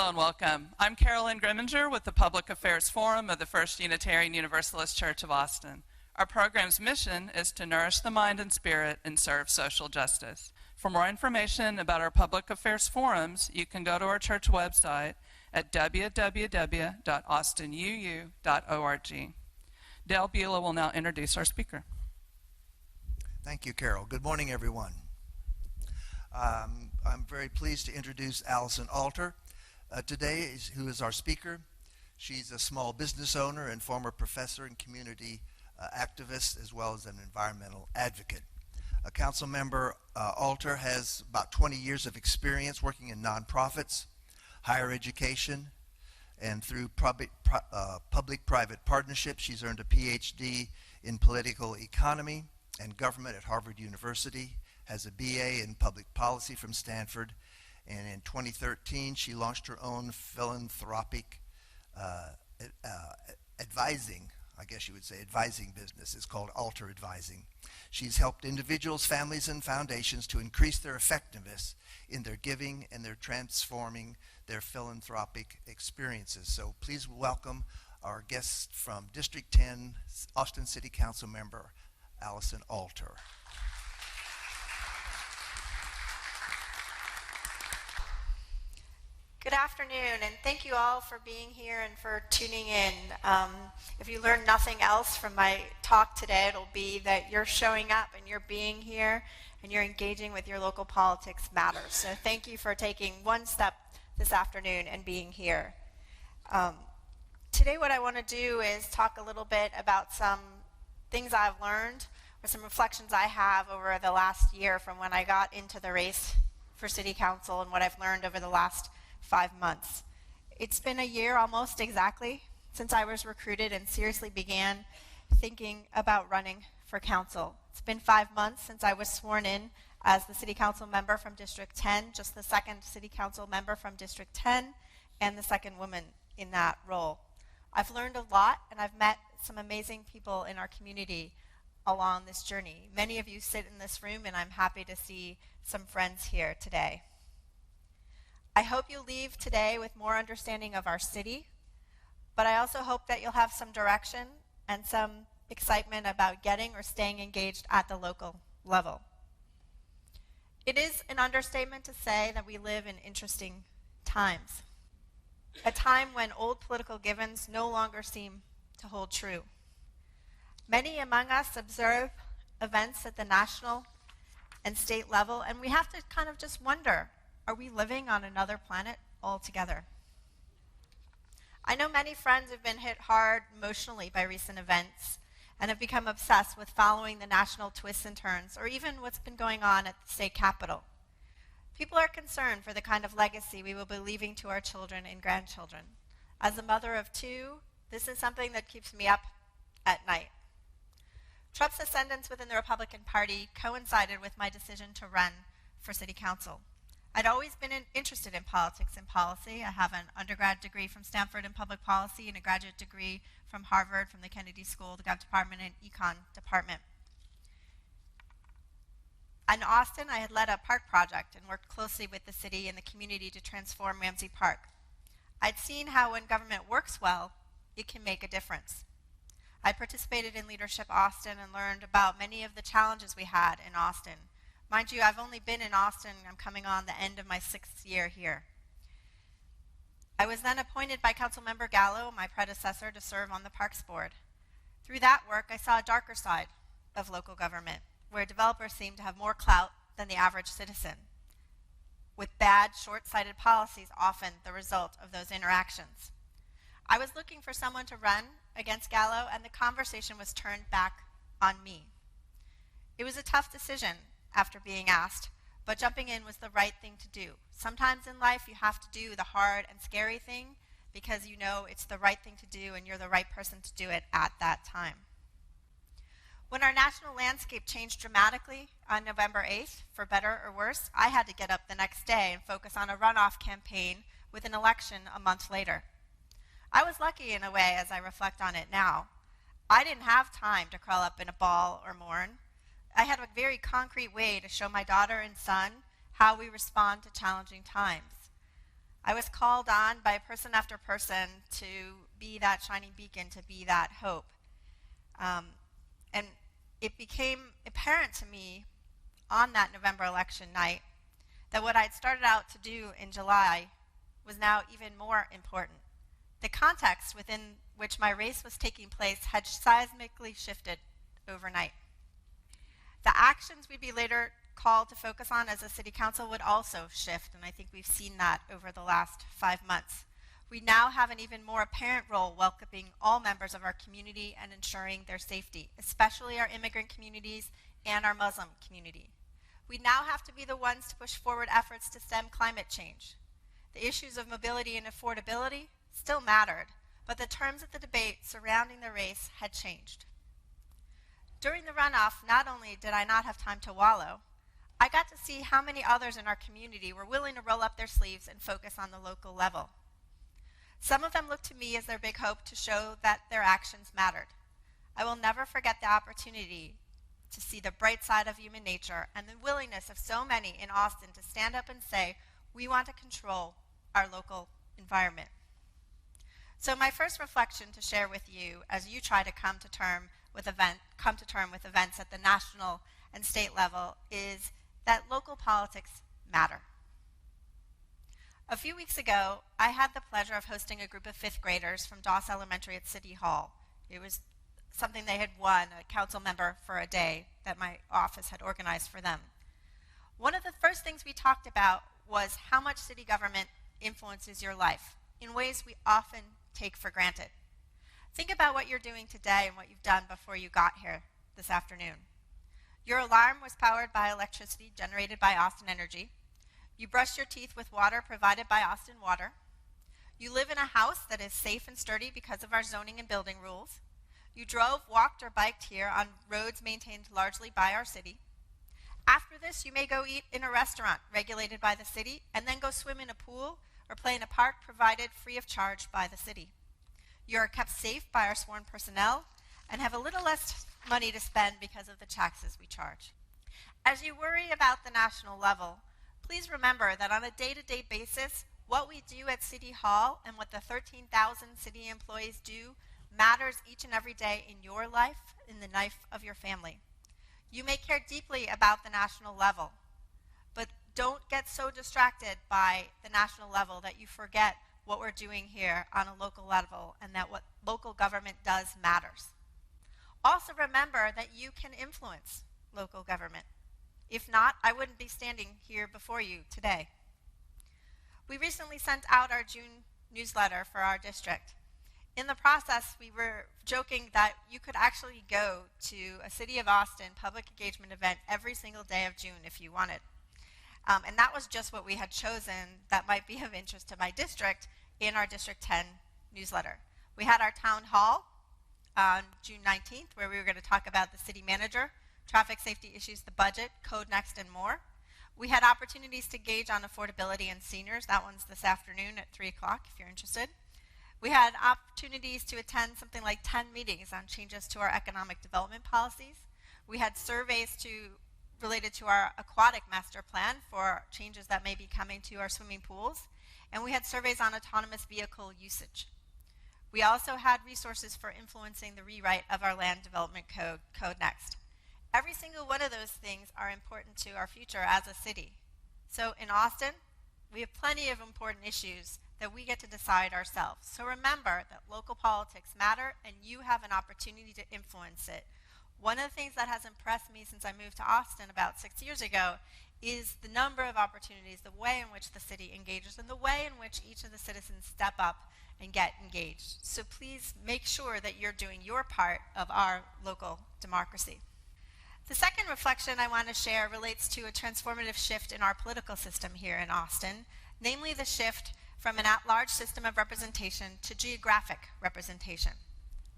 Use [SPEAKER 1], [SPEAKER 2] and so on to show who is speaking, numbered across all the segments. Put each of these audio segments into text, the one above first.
[SPEAKER 1] Hello and welcome. I'm Carolyn Grimminger with the Public Affairs Forum of the First Unitarian Universalist Church of Austin. Our program's mission is to nourish the mind and spirit and serve social justice. For more information about our public affairs forums, you can go to our church website at www.austinuu.org. Dale Beulah will now introduce our speaker.
[SPEAKER 2] Thank you, Carol. Good morning, everyone. I'm very pleased to introduce Alison Alter today, who is our speaker. She's a small business owner and former professor and community activist, as well as an environmental advocate. Council member Alter has about 20 years of experience working in nonprofits, higher education, and through public-private partnerships. She's earned a PhD in political economy and government at Harvard University, has a BA in public policy from Stanford, and in 2013 she launched her own philanthropic advising business. It's called Alter Advising. She's helped individuals, families, and foundations to increase their effectiveness in their giving, and they're transforming their philanthropic experiences. So please welcome our guest from District 10, Austin City Council member, Alison Alter.
[SPEAKER 3] Good afternoon, and thank you all for being here and for tuning in. If you learn nothing else from my talk today, it'll be that you're showing up and you're being here and you're engaging with your local politics matters. So thank you for taking one step this afternoon and being here. Today what I want to do is talk a little bit about some things I've learned or some reflections I have over the last year from when I got into the race for City Council and what I've learned over the last 5 months. It's been a year almost exactly since I was recruited and seriously began thinking about running for council. It's been 5 months since I was sworn in as the City Council member from District 10, just the second City Council member from District 10, and the second woman in that role. I've learned a lot, and I've met some amazing people in our community along this journey. Many of you sit in this room, and I'm happy to see some friends here today. I hope you'll leave today with more understanding of our city, but I also hope that you'll have some direction and some excitement about getting or staying engaged at the local level. It is an understatement to say that we live in interesting times, a time when old political givens no longer seem to hold true. Many among us observe events at the national and state level, and we have to kind of just wonder, are we living on another planet altogether? I know many friends have been hit hard emotionally by recent events and have become obsessed with following the national twists and turns, or even what's been going on at the state capitol. People are concerned for the kind of legacy we will be leaving to our children and grandchildren. As a mother of two, this is something that keeps me up at night. Trump's ascendance within the Republican Party coincided with my decision to run for City Council. I'd always been interested in politics and policy. I have an undergrad degree from Stanford in public policy and a graduate degree from Harvard from the Kennedy School, the Gov Department, and Econ Department. In Austin, I had led a park project and worked closely with the city and the community to transform Ramsey Park. I'd seen how when government works well, it can make a difference. I participated in Leadership Austin and learned about many of the challenges we had in Austin. Mind you, I've only been in Austin, I'm coming on the end of my 6th year here. I was then appointed by Councilmember Gallo, my predecessor, to serve on the Parks Board. Through that work, I saw a darker side of local government, where developers seem to have more clout than the average citizen, with bad, short-sighted policies often the result of those interactions. I was looking for someone to run against Gallo, and the conversation was turned back on me. It was a tough decision after being asked, but jumping in was the right thing to do. Sometimes in life you have to do the hard and scary thing because you know it's the right thing to do and you're the right person to do it at that time. When our national landscape changed dramatically on November 8th, for better or worse, I had to get up the next day and focus on a runoff campaign with an election a month later. I was lucky in a way as I reflect on it now. I didn't have time to curl up in a ball or mourn. I had a very concrete way to show my daughter and son how we respond to challenging times. I was called on by person after person to be that shining beacon, to be that hope. And it became apparent to me on that November election night that what I'd started out to do in July was now even more important. The context within which my race was taking place had seismically shifted overnight. The actions we'd be later called to focus on as a city council would also shift, and I think we've seen that over the last 5 months. We now have an even more apparent role welcoming all members of our community and ensuring their safety, especially our immigrant communities and our Muslim community. We now have to be the ones to push forward efforts to stem climate change. The issues of mobility and affordability still mattered, but the terms of the debate surrounding the race had changed. During the runoff, not only did I not have time to wallow, I got to see how many others in our community were willing to roll up their sleeves and focus on the local level. Some of them looked to me as their big hope to show that their actions mattered. I will never forget the opportunity to see the bright side of human nature and the willingness of so many in Austin to stand up and say, we want to control our local environment. So my first reflection to share with you as you try to come to term with events at the national and state level is that local politics matter. A few weeks ago, I had the pleasure of hosting a group of 5th graders from Doss Elementary at City Hall. It was something they had won, a council member for a day that my office had organized for them. One of the first things we talked about was how much city government influences your life in ways we often take for granted. Think about what you're doing today and what you've done before you got here this afternoon. Your alarm was powered by electricity generated by Austin Energy. You brushed your teeth with water provided by Austin Water. You live in a house that is safe and sturdy because of our zoning and building rules. You drove, walked, or biked here on roads maintained largely by our city. After this, you may go eat in a restaurant regulated by the city and then go swim in a pool or play in a park provided free of charge by the city. You are kept safe by our sworn personnel and have a little less money to spend because of the taxes we charge. As you worry about the national level, please remember that on a day-to-day basis, what we do at City Hall and what the 13,000 city employees do matters each and every day in your life, in the life of your family. You may care deeply about the national level, but don't get so distracted by the national level that you forget what we're doing here on a local level and that what local government does matters. Also remember that you can influence local government. If not, I wouldn't be standing here before you today. We recently sent out our June newsletter for our district. In the process, we were joking that you could actually go to a City of Austin public engagement event every single day of June if you wanted. And that was just what we had chosen that might be of interest to my district in our District 10 newsletter. We had our town hall on June 19th where we were going to talk about the city manager, traffic safety issues, the budget, Code Next, and more. We had opportunities to gauge on affordability and seniors. That one's this afternoon at 3 o'clock if you're interested. We had opportunities to attend something like 10 meetings on changes to our economic development policies. We had surveys related to our aquatic master plan for changes that may be coming to our swimming pools. And we had surveys on autonomous vehicle usage. We also had resources for influencing the rewrite of our land development code, Code Next. Every single one of those things are important to our future as a city. So in Austin, we have plenty of important issues that we get to decide ourselves. So remember that local politics matter and you have an opportunity to influence it. One of the things that has impressed me since I moved to Austin about 6 years ago is the number of opportunities, the way in which the city engages, and the way in which each of the citizens step up and get engaged. So please make sure that you're doing your part of our local democracy. The second reflection I want to share relates to a transformative shift in our political system here in Austin, namely the shift from an at-large system of representation to geographic representation,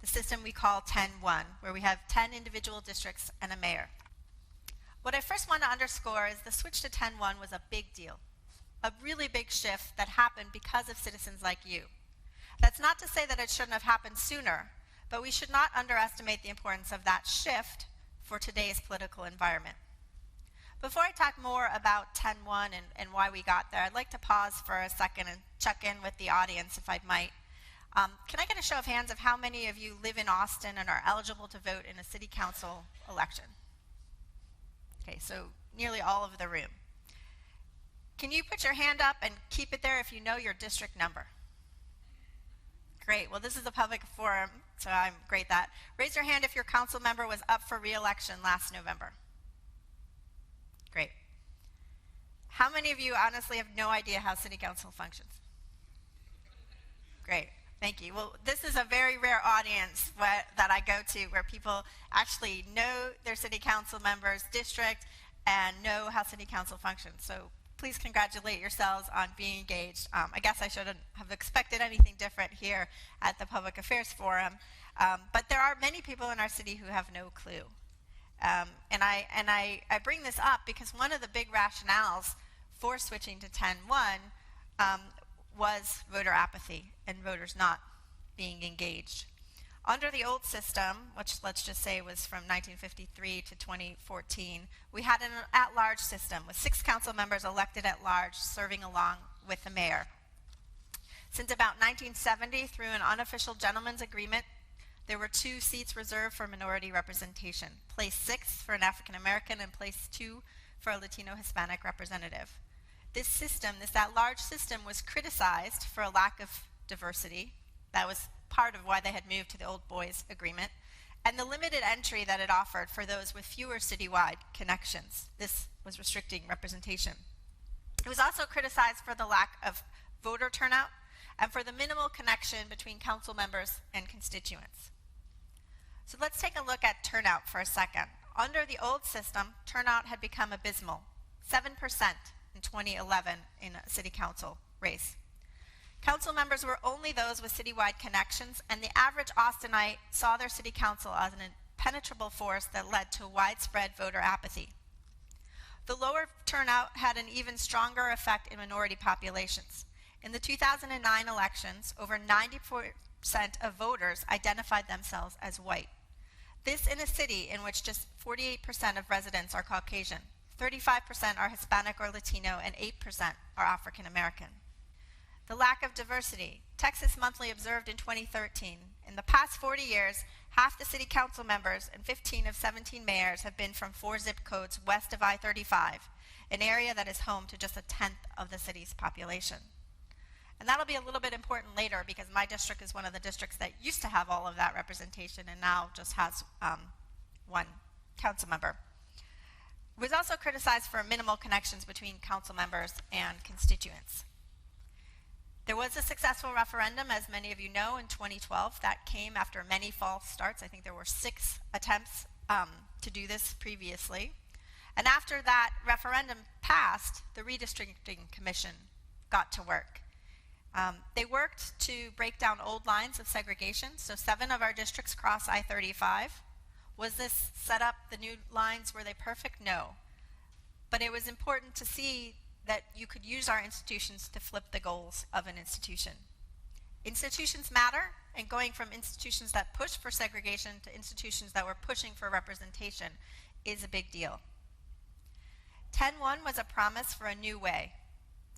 [SPEAKER 3] the system we call 10-1, where we have 10 individual districts and a mayor. What I first want to underscore is the switch to 10-1 was a big deal, a really big shift that happened because of citizens like you. That's not to say that it shouldn't have happened sooner, but we should not underestimate the importance of that shift for today's political environment. Before I talk more about 10-1 and why we got there, I'd like to pause for a second and check in with the audience, if I might. Can I get a show of hands of how many of you live in Austin and are eligible to vote in a city council election? Okay, so nearly all of the room. Can you put your hand up and keep it there if you know your district number? Great. Well, this is a public forum, so I'm great at that. Raise your hand if your council member was up for re-election last November. Great. How many of you honestly have no idea how city council functions? Great. Thank you. Well, this is a very rare audience that I go to where people actually know their city council member's district and know how city council functions. So please congratulate yourselves on being engaged. I guess I shouldn't have expected anything different here at the Public Affairs Forum, but there are many people in our city who have no clue. And I bring this up because one of the big rationales for switching to 10-1 was voter apathy and voters not being engaged. Under the old system, which let's just say was from 1953 to 2014, we had an at-large system with 6 council members elected at large serving along with the mayor. Since about 1970, through an unofficial gentleman's agreement, there were 2 seats reserved for minority representation, place 6 for an African American and place 2 for a Latino Hispanic representative. This system, this at-large system, was criticized for a lack of diversity. That was part of why they had moved to the old boys agreement, and the limited entry that it offered for those with fewer citywide connections. This was restricting representation. It was also criticized for the lack of voter turnout and for the minimal connection between council members and constituents. So let's take a look at turnout for a second. Under the old system, turnout had become abysmal, 7% in 2011 in a city council race. Council members were only those with citywide connections, and the average Austinite saw their city council as an impenetrable force that led to widespread voter apathy. The lower turnout had an even stronger effect in minority populations. In the 2009 elections, over 90% of voters identified themselves as white. This in a city in which just 48% of residents are Caucasian, 35% are Hispanic or Latino, and 8% are African American. The lack of diversity. Texas Monthly observed in 2013, in the past 40 years, half the city council members and 15 of 17 mayors have been from 4 zip codes west of I-35, an area that is home to just 1/10 of the city's population. And that'll be a little bit important later because my district is one of the districts that used to have all of that representation and now just has 1 council member. It was also criticized for minimal connections between council members and constituents. There was a successful referendum, as many of you know, in 2012. That came after many false starts. I think there were 6 attempts to do this previously. And after that referendum passed, the Redistricting Commission got to work. They worked to break down old lines of segregation. So 7 of our districts cross I-35. Was this set up, the new lines, were they perfect? No. But it was important to see that you could use our institutions to flip the goals of an institution. Institutions matter, and going from institutions that push for segregation to institutions that were pushing for representation is a big deal. 10-1 was a promise for a new way.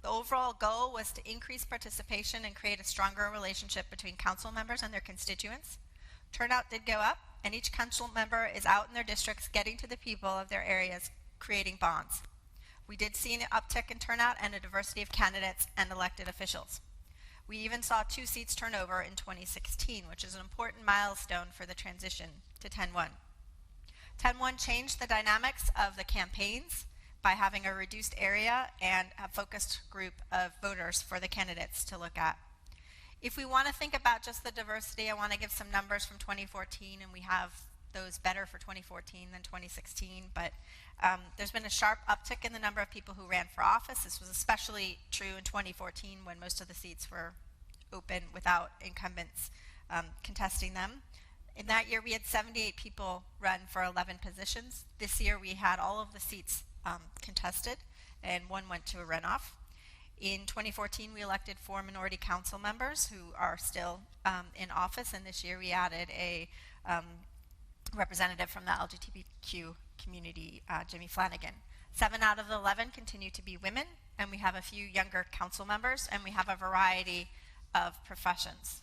[SPEAKER 3] The overall goal was to increase participation and create a stronger relationship between council members and their constituents. Turnout did go up, and each council member is out in their districts getting to the people of their areas, creating bonds. We did see an uptick in turnout and a diversity of candidates and elected officials. We even saw 2 seats turn over in 2016, which is an important milestone for the transition to 10-1. 10-1 changed the dynamics of the campaigns by having a reduced area and a focused group of voters for the candidates to look at. If we want to think about just the diversity, I want to give some numbers from 2014, and we have those better for 2014 than 2016, but there's been a sharp uptick in the number of people who ran for office. This was especially true in 2014 when most of the seats were open without incumbents contesting them. In that year, we had 78 people run for 11 positions. This year, we had all of the seats contested, and 1 went to a runoff. In 2014, we elected 4 minority council members who are still in office, and this year we added a representative from the LGBTQ community, Jimmy Flanagan. 7 out of the 11 continue to be women, and we have a few younger council members, and we have a variety of professions.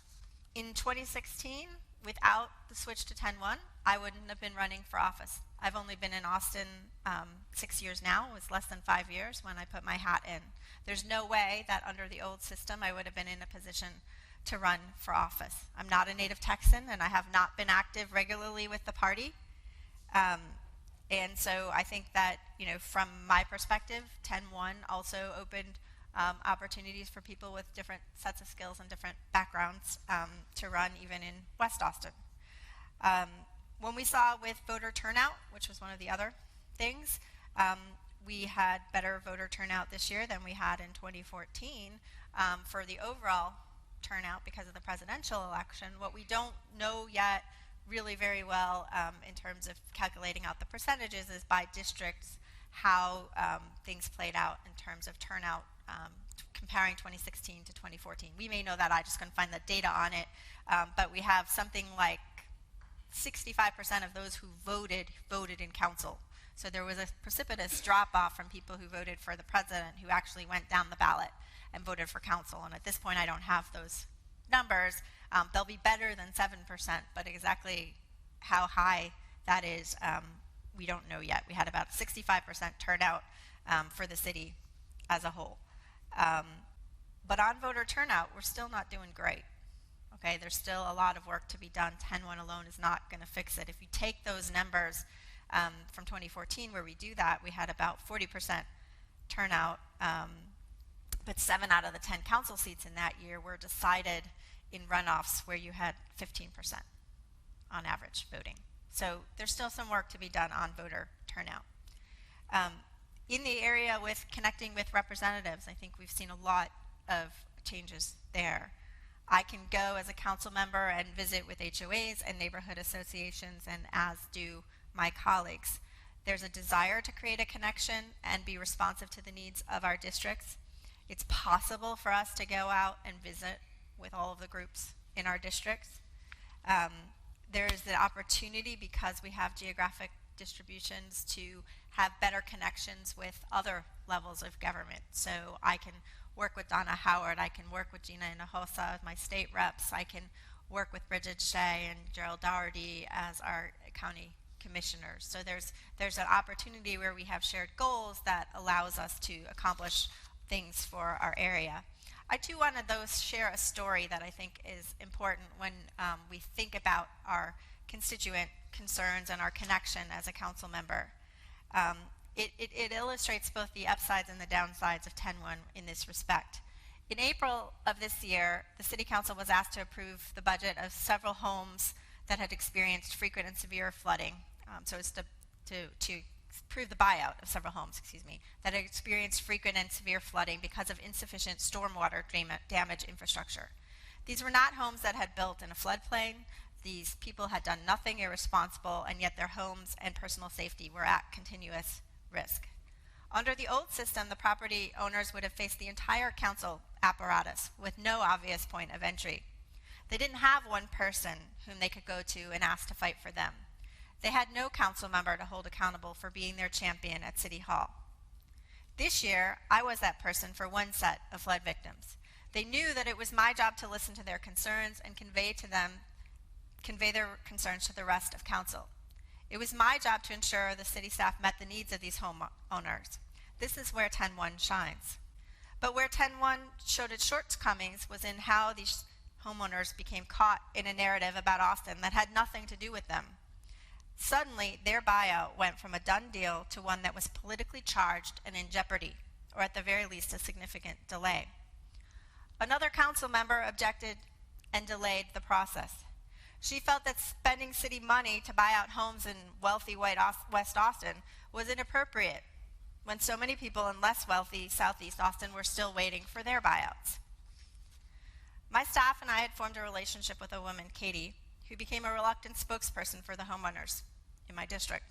[SPEAKER 3] In 2016, without the switch to 10-1, I wouldn't have been running for office. I've only been in Austin 6 years now. It was less than 5 years when I put my hat in. There's no way that under the old system I would have been in a position to run for office. I'm not a native Texan, and I have not been active regularly with the party. And so I think that, you know, from my perspective, 10-1 also opened opportunities for people with different sets of skills and different backgrounds to run even in West Austin. When we saw with voter turnout, which was one of the other things, we had better voter turnout this year than we had in 2014 for the overall turnout because of the presidential election. What we don't know yet really very well in terms of calculating out the percentages is by districts how things played out in terms of turnout comparing 2016 to 2014. We may know that, I just couldn't find the data on it, but we have something like 65% of those who voted in council. So there was a precipitous drop-off from people who voted for the president who actually went down the ballot and voted for council. And at this point, I don't have those numbers. They'll be better than 7%, but exactly how high that is, we don't know yet. We had about 65% turnout for the city as a whole. But on voter turnout, we're still not doing great. Okay, there's still a lot of work to be done. 10-1 alone is not going to fix it. If you take those numbers from 2014 where we do that, we had about 40% turnout, but 7 out of the 10 council seats in that year were decided in runoffs where you had 15% on average voting. So there's still some work to be done on voter turnout. In the area with connecting with representatives, I think we've seen a lot of changes there. I can go as a council member and visit with HOAs and neighborhood associations, and as do my colleagues. There's a desire to create a connection and be responsive to the needs of our districts. It's possible for us to go out and visit with all of the groups in our districts. There's the opportunity, because we have geographic distributions, to have better connections with other levels of government. So I can work with Donna Howard, I can work with Gina Hinojosa, my state reps, I can work with Bridget Shea and Gerald Dougherty as our county commissioners. So there's an opportunity where we have shared goals that allows us to accomplish things for our area. I too want to share a story that I think is important when we think about our constituent concerns and our connection as a council member. It illustrates both the upsides and the downsides of 10-1 in this respect. In April of this year, the City Council was asked to approve the budget of several homes that had experienced frequent and severe flooding. So it's to approve the buyout of several homes, that had experienced frequent and severe flooding because of insufficient stormwater damage infrastructure. These were not homes that had built in a floodplain. These people had done nothing irresponsible, and yet their homes and personal safety were at continuous risk. Under the old system, the property owners would have faced the entire council apparatus with no obvious point of entry. They didn't have one person whom they could go to and ask to fight for them. They had no council member to hold accountable for being their champion at City Hall. This year, I was that person for one set of flood victims. They knew that it was my job to listen to their concerns and convey their concerns to the rest of council. It was my job to ensure the city staff met the needs of these homeowners. This is where 10-1 shines. But where 10-1 showed its shortcomings was in how these homeowners became caught in a narrative about Austin that had nothing to do with them. Suddenly, their buyout went from a done deal to one that was politically charged and in jeopardy, or at the very least a significant delay. Another council member objected and delayed the process. She felt that spending city money to buy out homes in wealthy West Austin was inappropriate when so many people in less wealthy Southeast Austin were still waiting for their buyouts. My staff and I had formed a relationship with a woman, Katie, who became a reluctant spokesperson for the homeowners in my district.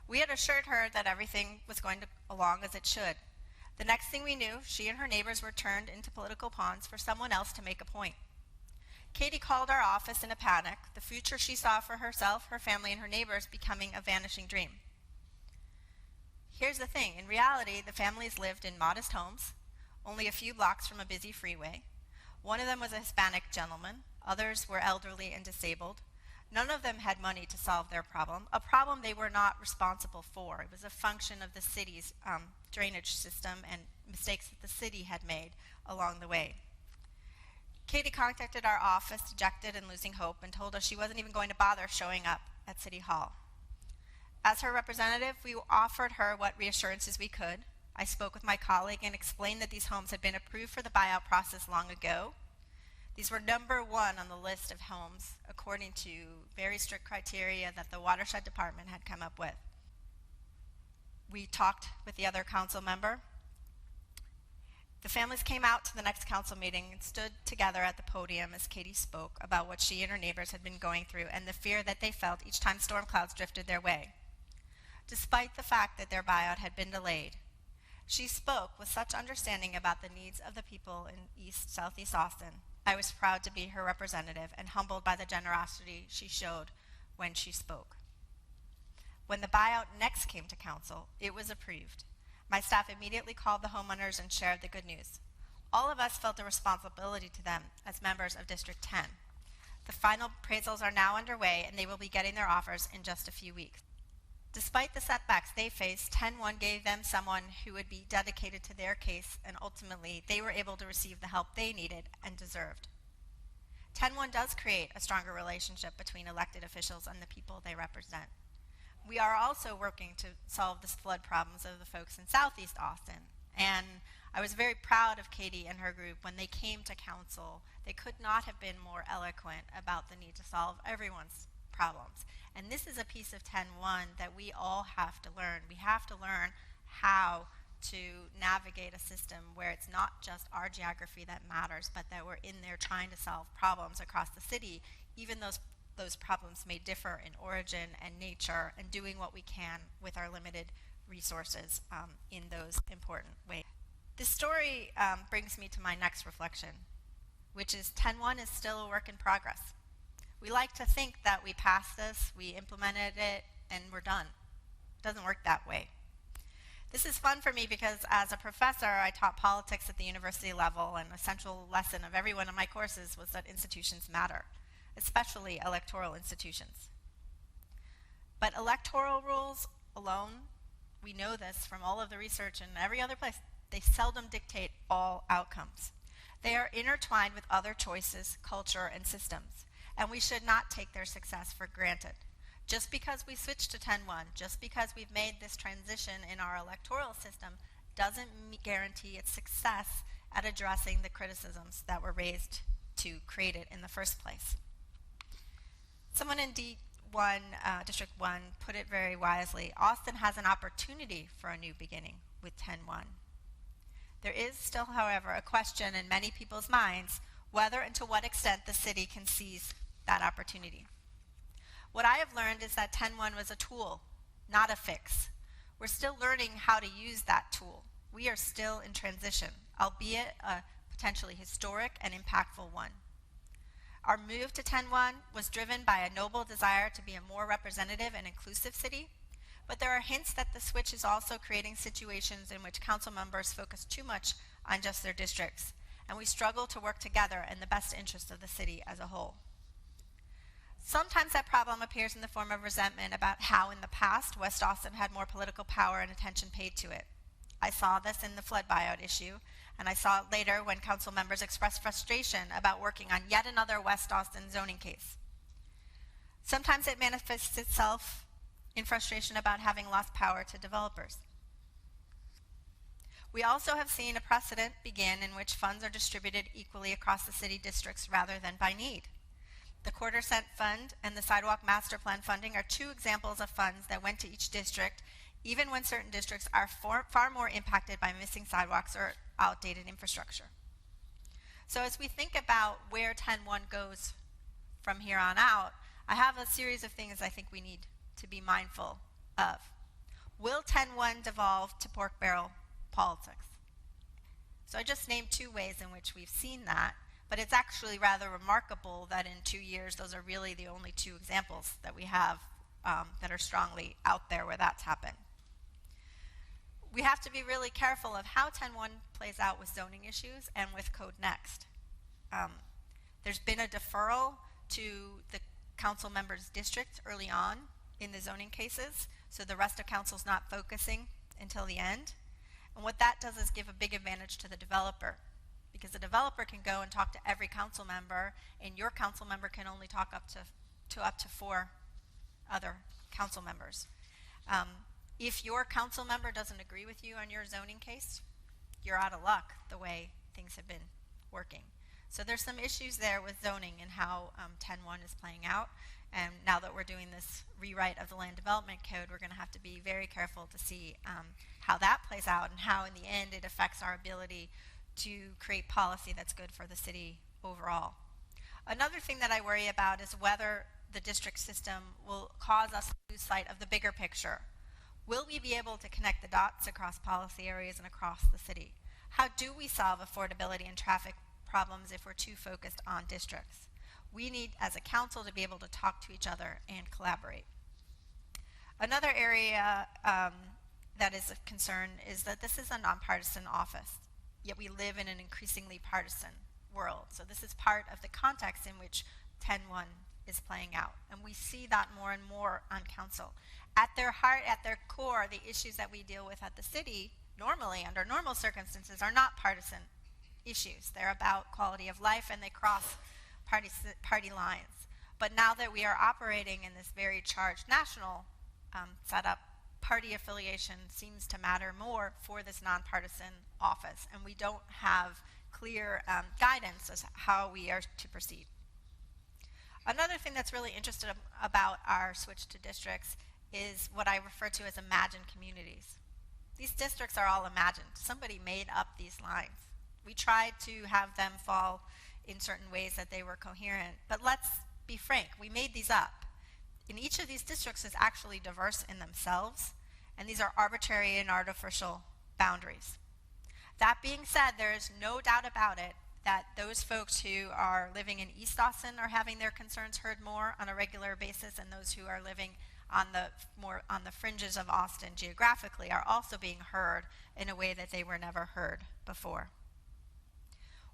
[SPEAKER 3] We had assured her that everything was going along as it should. The next thing we knew, she and her neighbors were turned into political pawns for someone else to make a point. Katie called our office in a panic, the future she saw for herself, her family, and her neighbors becoming a vanishing dream. Here's the thing. In reality, the families lived in modest homes, only a few blocks from a busy freeway. One of them was a Hispanic gentleman. Others were elderly and disabled. None of them had money to solve their problem, a problem they were not responsible for. It was a function of the city's drainage system and mistakes that the city had made along the way. Katie contacted our office, dejected and losing hope, and told us she wasn't even going to bother showing up at City Hall. As her representative, we offered her what reassurances we could. I spoke with my colleague and explained that these homes had been approved for the buyout process long ago. These were number one on the list of homes according to very strict criteria that the Watershed Department had come up with. We talked with the other council member. The families came out to the next council meeting and stood together at the podium as Katie spoke about what she and her neighbors had been going through and the fear that they felt each time storm clouds drifted their way. Despite the fact that their buyout had been delayed, she spoke with such understanding about the needs of the people in Southeast Austin. I was proud to be her representative and humbled by the generosity she showed when she spoke. When the buyout next came to council, it was approved. My staff immediately called the homeowners and shared the good news. All of us felt a responsibility to them as members of District 10. The final appraisals are now underway and they will be getting their offers in just a few weeks. Despite the setbacks they faced, 10-1 gave them someone who would be dedicated to their case, and ultimately they were able to receive the help they needed and deserved. 10-1 does create a stronger relationship between elected officials and the people they represent. We are also working to solve the flood problems of the folks in Southeast Austin, and I was very proud of Katie and her group when they came to council. They could not have been more eloquent about the need to solve everyone's problems. And this is a piece of 10-1 that we all have to learn. We have to learn how to navigate a system where it's not just our geography that matters, but that we're in there trying to solve problems across the city, even those problems may differ in origin and nature, and doing what we can with our limited resources in those important ways. This story brings me to my next reflection, which is 10-1 is still a work in progress. We like to think that we passed this, we implemented it, and we're done. It doesn't work that way. This is fun for me because as a professor, I taught politics at the university level, and a central lesson of every one of my courses was that institutions matter, especially electoral institutions. But electoral rules alone, we know this from all of the research and every other place, they seldom dictate all outcomes. They are intertwined with other choices, culture, and systems. And we should not take their success for granted. Just because we switched to 10-1, just because we've made this transition in our electoral system, doesn't guarantee its success at addressing the criticisms that were raised to create it in the first place. Someone in District 1 put it very wisely. Austin has an opportunity for a new beginning with 10-1. There is still, however, a question in many people's minds whether and to what extent the city can seize that opportunity. What I have learned is that 10-1 was a tool, not a fix. We're still learning how to use that tool. We are still in transition, albeit a potentially historic and impactful one. Our move to 10-1 was driven by a noble desire to be a more representative and inclusive city, but there are hints that the switch is also creating situations in which council members focus too much on just their districts, and we struggle to work together in the best interest of the city as a whole. Sometimes that problem appears in the form of resentment about how in the past West Austin had more political power and attention paid to it. I saw this in the flood buyout issue, and I saw it later when council members expressed frustration about working on yet another West Austin zoning case. Sometimes it manifests itself in frustration about having lost power to developers. We also have seen a precedent begin in which funds are distributed equally across the city districts rather than by need. The Quarter Cent Fund and the Sidewalk Master Plan funding are two examples of funds that went to each district, even when certain districts are far more impacted by missing sidewalks or outdated infrastructure. So as we think about where 10-1 goes from here on out, I have a series of things I think we need to be mindful of. Will 10-1 devolve to pork barrel politics? So I just named two ways in which we've seen that, but it's actually rather remarkable that in 2 years, those are really the only two examples that we have that are strongly out there where that's happened. we have to be really careful of how 10.1 plays out with zoning issues and with Code Next. There's been a deferral to the council members' district early on in the zoning cases, so the rest of council's not focusing until the end. And what that does is give a big advantage to the developer, because the developer can go and talk to every council member, and your council member can only talk up to 4 other council members. If your council member doesn't agree with you on your zoning case, you're out of luck the way things have been working. So there's some issues there with zoning and how 10.1 is playing out. And now that we're doing this rewrite of the Land Development Code, we're going to have to be very careful to see how that plays out and how in the end it affects our ability to create policy that's good for the city overall. Another thing that I worry about is whether the district system will cause us to lose sight of the bigger picture. Will we be able to connect the dots across policy areas and across the city? How do we solve affordability and traffic problems if we're too focused on districts? We need, as a council, to be able to talk to each other and collaborate. Another area that is of concern is that this is a nonpartisan office, yet we live in an increasingly partisan world. So this is part of the context in which 10.1 is playing out. And we see that more and more on council. At their heart, at their core, the issues that we deal with at the city, normally, under normal circumstances, are not partisan issues. They're about quality of life, and they cross party lines. But now that we are operating in this very charged national setup, party affiliation seems to matter more for this nonpartisan office, and we don't have clear guidance as how we are to proceed. Another thing that's really interesting about our switch to districts is what I refer to as imagined communities. These districts are all imagined. Somebody made up these lines. We tried to have them fall in certain ways that they were coherent, but let's be frank, we made these up. And each of these districts is actually diverse in themselves, and these are arbitrary and artificial boundaries. That being said, there is no doubt about it that those folks who are living in East Austin are having their concerns heard more on a regular basis, and those who are living on the fringes of Austin geographically are also being heard in a way that they were never heard before.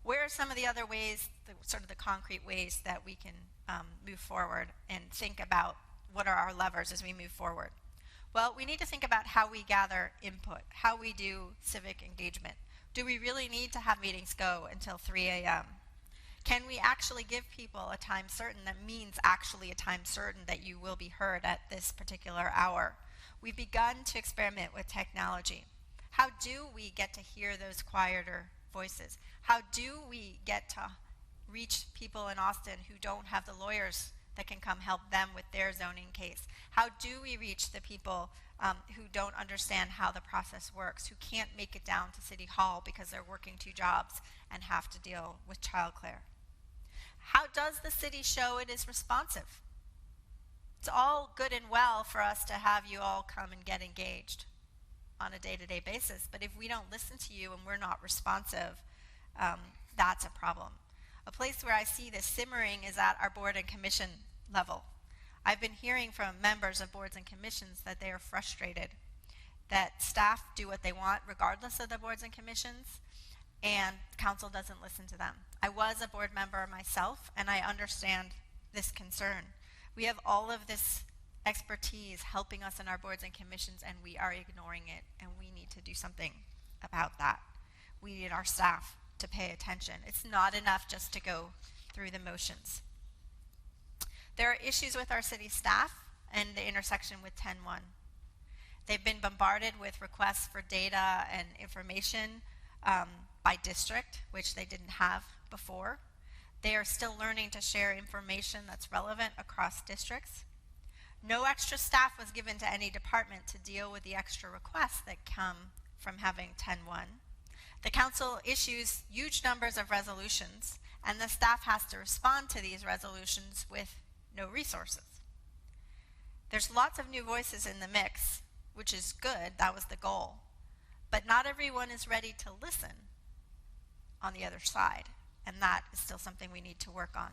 [SPEAKER 3] Where are some of the other ways, sort of the concrete ways that we can move forward and think about what are our levers as we move forward? Well, we need to think about how we gather input, how we do civic engagement. Do we really need to have meetings go until 3 a.m.? Can we actually give people a time certain that means actually a time certain that you will be heard at this particular hour? We've begun to experiment with technology. How do we get to hear those quieter voices? How do we get to reach people in Austin who don't have the lawyers that can come help them with their zoning case? How do we reach the people who don't understand how the process works, who can't make it down to City Hall because they're working 2 jobs and have to deal with childcare? How does the city show it is responsive? It's all good and well for us to have you all come and get engaged on a day-to-day basis, but if we don't listen to you and we're not responsive, that's a problem. A place where I see this simmering is at our board and commission level. I've been hearing from members of boards and commissions that they are frustrated that staff do what they want regardless of the boards and commissions, and council doesn't listen to them. I was a board member myself, and I understand this concern. We have all of this expertise helping us in our boards and commissions, and we are ignoring it, and we need to do something about that. We need our staff to pay attention. It's not enough just to go through the motions. There are issues with our city staff and the intersection with 10.1. They've been bombarded with requests for data and information by district, which they didn't have before. They are still learning to share information that's relevant across districts. No extra staff was given to any department to deal with the extra requests that come from having 10.1. The council issues huge numbers of resolutions, and the staff has to respond to these resolutions with no resources. There's lots of new voices in the mix, which is good, that was the goal. But not everyone is ready to listen on the other side, and that is still something we need to work on.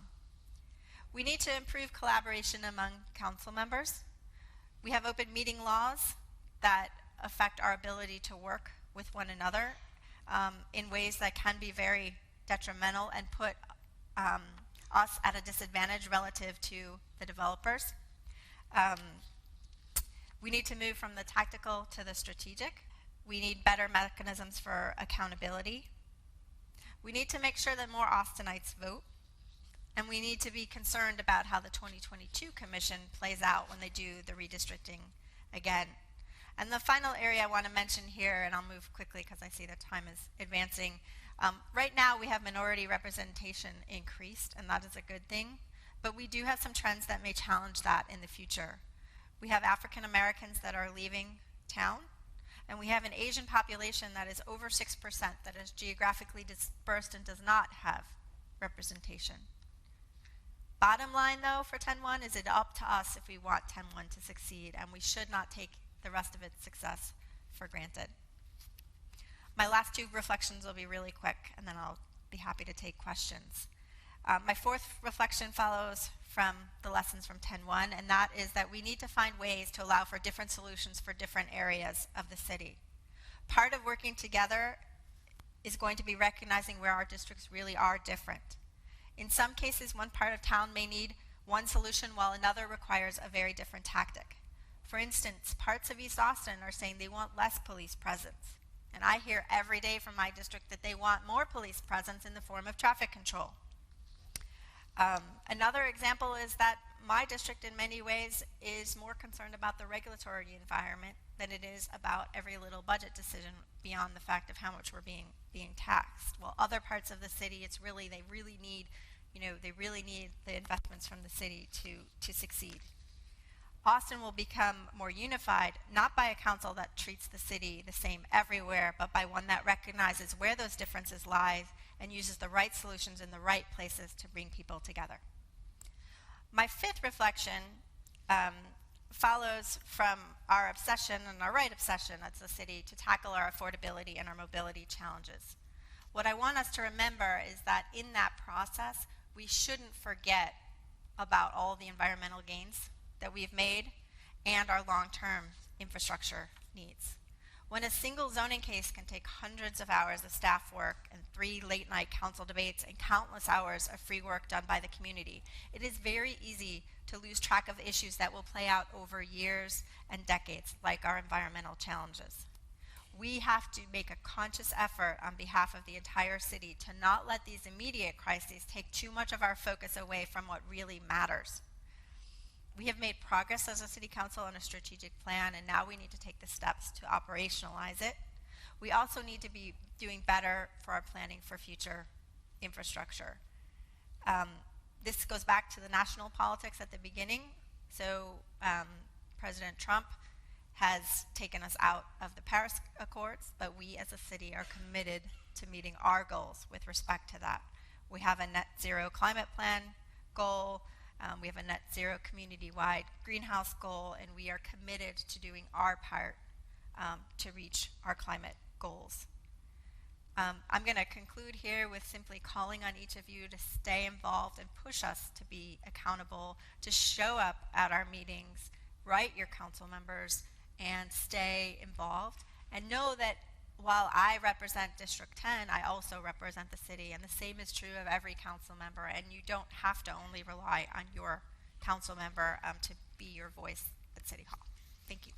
[SPEAKER 3] We need to improve collaboration among council members. We have open meeting laws that affect our ability to work with one another in ways that can be very detrimental and put us at a disadvantage relative to the developers. We need to move from the tactical to the strategic. We need better mechanisms for accountability. We need to make sure that more Austinites vote. And we need to be concerned about how the 2022 Commission plays out when they do the redistricting again. And the final area I want to mention here, and I'll move quickly because I see that time is advancing. Right now we have minority representation increased, and that is a good thing. But we do have some trends that may challenge that in the future. We have African Americans that are leaving town, and we have an Asian population that is over 6% that is geographically dispersed and does not have representation. Bottom line, though, for 10-1 is it up to us if we want 10-1 to succeed, and we should not take the rest of its success for granted. My last two reflections will be really quick, and then I'll be happy to take questions. My fourth reflection follows from the lessons from 10-1, and that is that we need to find ways to allow for different solutions for different areas of the city. Part of working together is going to be recognizing where our districts really are different. In some cases, one part of town may need one solution while another requires a very different tactic. For instance, parts of East Austin are saying they want less police presence. And I hear every day from my district that they want more police presence in the form of traffic control. Another example is that my district in many ways is more concerned about the regulatory environment than it is about every little budget decision beyond the fact of how much we're being taxed. While other parts of the city, they really need the investments from the city to succeed. Austin will become more unified, not by a council that treats the city the same everywhere, but by one that recognizes where those differences lie and uses the right solutions in the right places to bring people together. My fifth reflection follows from our obsession and our right obsession as a city to tackle our affordability and our mobility challenges. What I want us to remember is that in that process, we shouldn't forget about all the environmental gains that we've made and our long-term infrastructure needs. When a single zoning case can take hundreds of hours of staff work and 3 late-night council debates and countless hours of free work done by the community, it is very easy to lose track of issues that will play out over years and decades, like our environmental challenges. We have to make a conscious effort on behalf of the entire city to not let these immediate crises take too much of our focus away from what really matters. We have made progress as a city council on a strategic plan, and now we need to take the steps to operationalize it. We also need to be doing better for our planning for future infrastructure. This goes back to the national politics at the beginning. So President Trump has taken us out of the Paris Accords, but we as a city are committed to meeting our goals with respect to that. We have a net zero climate plan goal. We have a net zero community-wide greenhouse goal, and we are committed to doing our part to reach our climate goals. I'm going to conclude here with simply calling on each of you to stay involved and push us to be accountable, to show up at our meetings, write your council members, and stay involved. And know that while I represent District 10, I also represent the city, and the same is true of every council member, and you don't have to only rely on your council member to be your voice at City Hall. Thank you.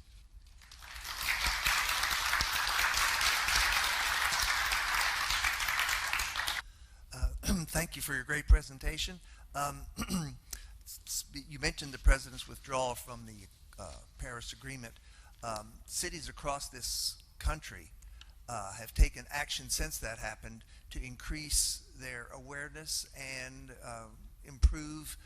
[SPEAKER 2] Thank you for your great presentation. You mentioned the president's withdrawal from the Paris Agreement. Cities across this country have taken action since that happened to increase their awareness and improve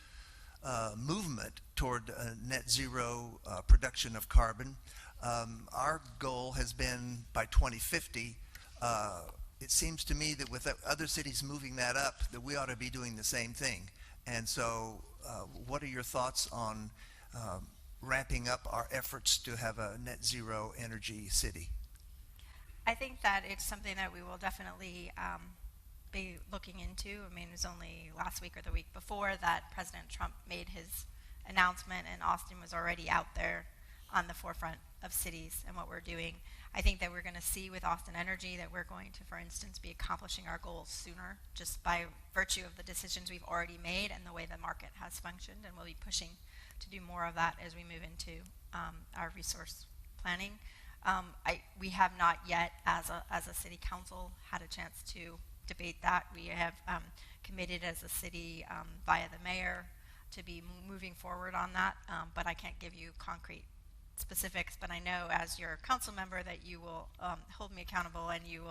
[SPEAKER 2] movement toward net zero production of carbon. Our goal has been by 2050. It seems to me that with other cities moving that up, that we ought to be doing the same thing. And so what are your thoughts on ramping up our efforts to have a net zero energy city?
[SPEAKER 3] I think that it's something that we will definitely be looking into. I mean, it was only last week or the week before that President Trump made his announcement, and Austin was already out there on the forefront of cities and what we're doing. I think that we're going to see with Austin Energy that we're going to, for instance, be accomplishing our goals sooner just by virtue of the decisions we've already made and the way the market has functioned, and we'll be pushing to do more of that as we move into our resource planning. We have not yet, as a city council, had a chance to debate that. We have committed as a city via the mayor to be moving forward on that, but I can't give you concrete specifics. But I know as your council member that you will hold me accountable, and you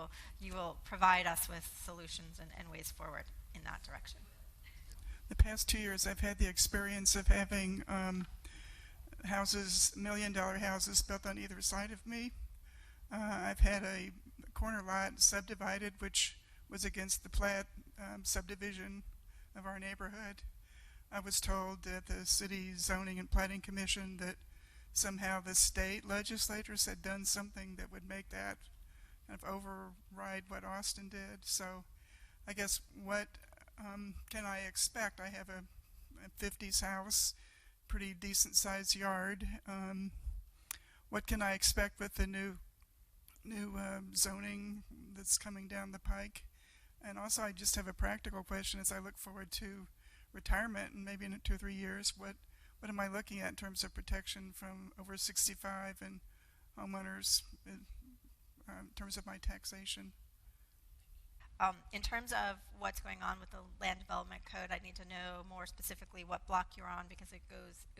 [SPEAKER 3] will provide us with solutions and ways forward in that direction.
[SPEAKER 4] The past 2 years, I've had the experience of having houses, $1 million houses, built on either side of me. I've had a corner lot subdivided, which was against the plat subdivision of our neighborhood. I was told that the city zoning and planning commission that somehow the state legislators had done something that would make that kind of override what Austin did. So I guess what can I expect? I have a 50s house, pretty decent sized yard. What can I expect with the new zoning that's coming down the pike? And also I just have a practical question as I look forward to retirement, and maybe in 2 or 3 years, what am I looking at in terms of protection from over 65 and homeowners in terms of my taxation?
[SPEAKER 3] In terms of what's going on with the land development code, I need to know more specifically what block you're on, because it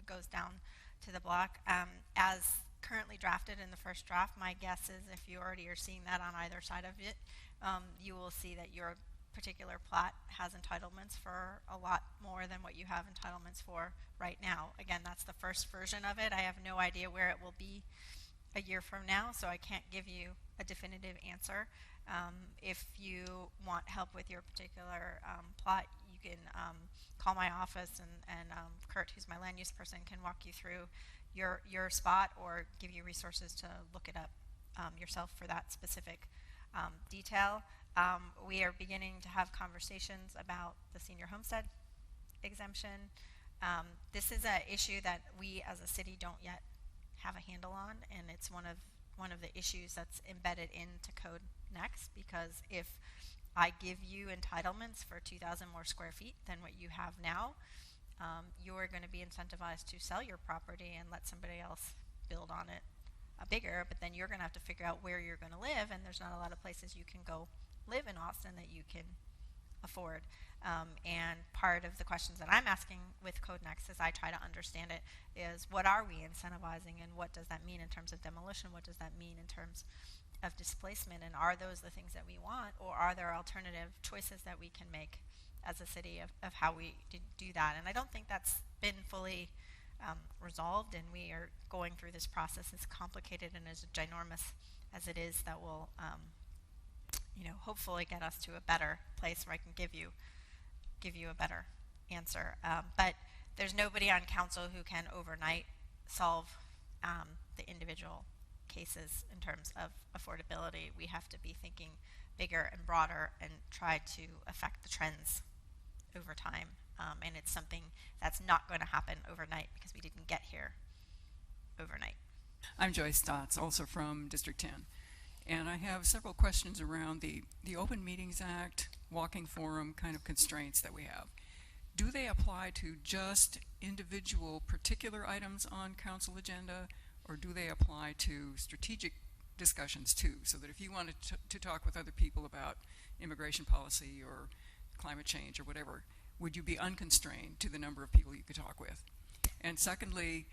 [SPEAKER 3] goes down to the block. As currently drafted in the first draft, my guess is if you already are seeing that on either side of it, you will see that your particular plot has entitlements for a lot more than what you have entitlements for right now. Again, that's the first version of it. I have no idea where it will be a year from now, so I can't give you a definitive answer. If you want help with your particular plot, you can call my office, and Kurt, who's my land use person, can walk you through your spot or give you resources to look it up yourself for that specific detail. We are beginning to have conversations about the senior homestead exemption. This is an issue that we as a city don't yet have a handle on, and it's one of the issues that's embedded into code next, because if I give you entitlements for 2,000 more square feet than what you have now, you're going to be incentivized to sell your property and let somebody else build on it bigger, but then you're going to have to figure out where you're going to live, and there's not a lot of places you can go live in Austin that you can afford. And part of the questions that I'm asking with Code Next as I try to understand it is, what are we incentivizing, and what does that mean in terms of demolition? What does that mean in terms of displacement? And are those the things that we want, or are there alternative choices that we can make as a city of how we do that? And I don't think that's been fully resolved, and we are going through this process. As complicated and as ginormous as it is, that will hopefully get us to a better place where I can give you a better answer. But there's nobody on council who can overnight solve the individual cases in terms of affordability. We have to be thinking bigger and broader and try to affect the trends over time. And it's something that's not going to happen overnight, because we didn't get here overnight.
[SPEAKER 5] I'm Joyce Stotts, also from District 10. And I have several questions around the Open Meetings Act, walking forum kind of constraints that we have. Do they apply to just individual particular items on council agenda, or do they apply to strategic discussions too? So that if you wanted to talk with other people about immigration policy or climate change or whatever, would you be unconstrained to the number of people you could talk with? And secondly,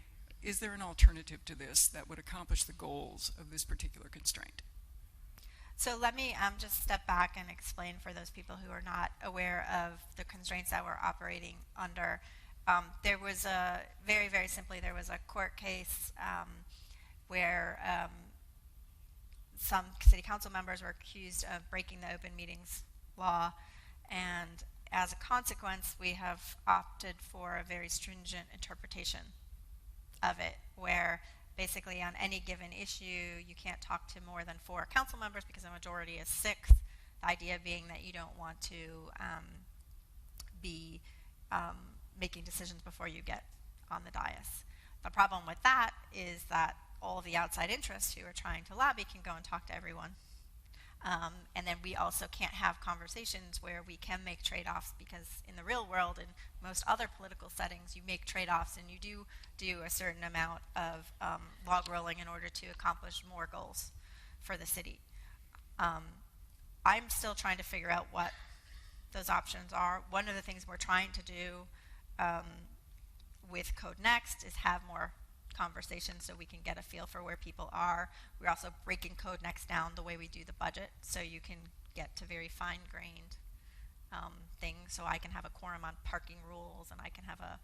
[SPEAKER 5] is there an alternative to this that would accomplish the goals of this particular constraint?
[SPEAKER 3] So let me just step back and explain for those people who are not aware of the constraints that we're operating under. There was very, very simply, there was a court case where some city council members were accused of breaking the open meetings law, and as a consequence, we have opted for a very stringent interpretation of it, where basically on any given issue, you can't talk to more than 4 council members because the majority is 6. The idea being that you don't want to be making decisions before you get on the dais. The problem with that is that all of the outside interests who are trying to lobby can go and talk to everyone. And then we also can't have conversations where we can make trade-offs, because in the real world, in most other political settings, you make trade-offs and you do a certain amount of log rolling in order to accomplish more goals for the city. I'm still trying to figure out what those options are. One of the things we're trying to do with Code Next is have more conversations so we can get a feel for where people are. We're also breaking Code Next down the way we do the budget, so you can get to very fine-grained things. So I can have a quorum on parking rules, and I can have a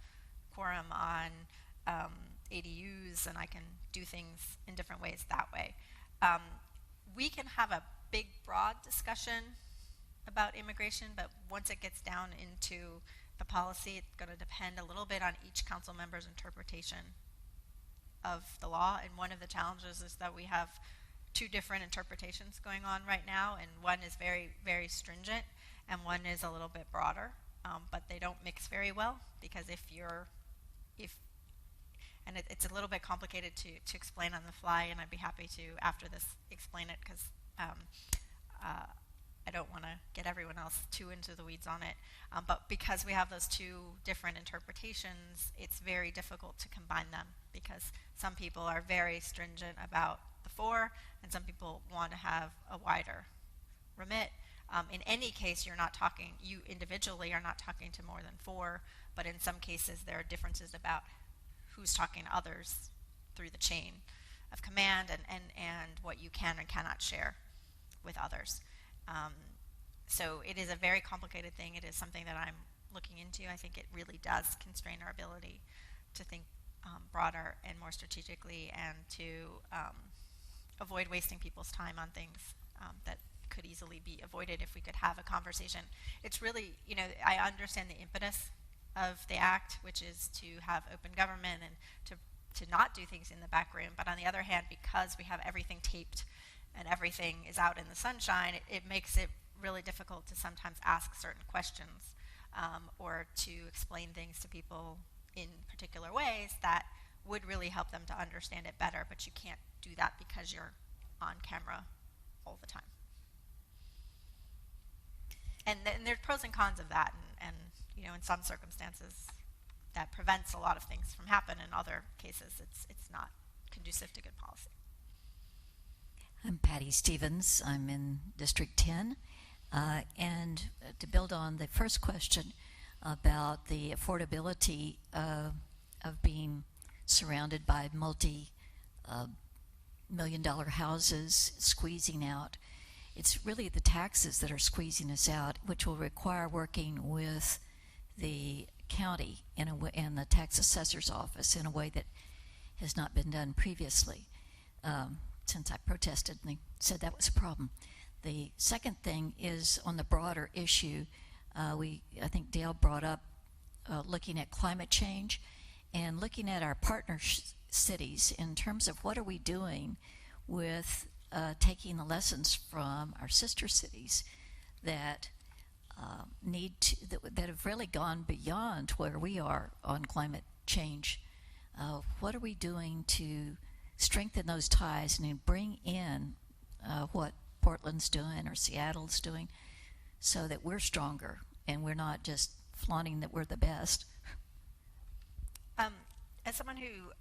[SPEAKER 3] quorum on ADUs, and I can do things in different ways that way. We can have a big, broad discussion about immigration, but once it gets down into the policy, it's going to depend a little bit on each council member's interpretation of the law. And one of the challenges is that we have two different interpretations going on right now, and one is very, very stringent, and one is a little bit broader, but they don't mix very well, because it's a little bit complicated to explain on the fly, and I'd be happy to, after this, explain it, because I don't want to get everyone else too into the weeds on it. But because we have those two different interpretations, it's very difficult to combine them, because some people are very stringent about the 4, and some people want to have a wider remit. In any case, you individually are not talking to more than 4, but in some cases there are differences about who's talking to others through the chain of command, and what you can and cannot share with others. So it is a very complicated thing. It is something that I'm looking into. I think it really does constrain our ability to think broader and more strategically, and to avoid wasting people's time on things that could easily be avoided if we could have a conversation. It's really, I understand the impetus of the act, which is to have open government and to not do things in the back room. But on the other hand, because we have everything taped and everything is out in the sunshine, it makes it really difficult to sometimes ask certain questions or to explain things to people in particular ways that would really help them to understand it better, but you can't do that because you're on camera all the time. And there's pros and cons of that, and in some circumstances that prevents a lot of things from happening. In other cases, it's not conducive to good policy.
[SPEAKER 6] I'm Patty Stevens. I'm in District 10. And to build on the first question about the affordability of being surrounded by multi-million-dollar houses squeezing out, it's really the taxes that are squeezing us out, which will require working with the county and the tax assessor's office in a way that has not been done previously. Since I protested and they said that was a problem. The second thing is on the broader issue. I think Dale brought up looking at climate change and looking at our partner cities in terms of what are we doing with taking the lessons from our sister cities that that have really gone beyond where we are on climate change. What are we doing to strengthen those ties and bring in what Portland's doing or Seattle's doing, so that we're stronger and we're not just flaunting that we're the best?
[SPEAKER 3] As someone who